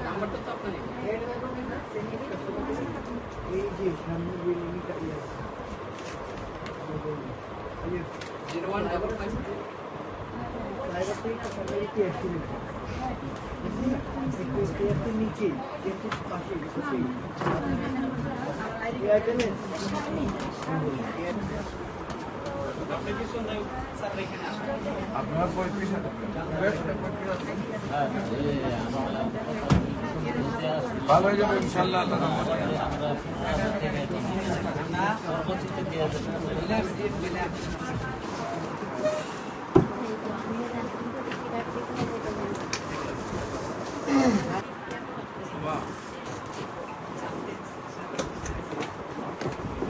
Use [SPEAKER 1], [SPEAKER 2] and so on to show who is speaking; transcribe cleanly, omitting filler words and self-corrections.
[SPEAKER 1] নাম্বারটা তো আপনার এই যে সামনে বিলিংটা ইয়ে 0155 नीचे पाশে এয়ারটেলে আপনার 35 ভালো হয়ে যাবে ইনশাআল্লাহ আল্লাহ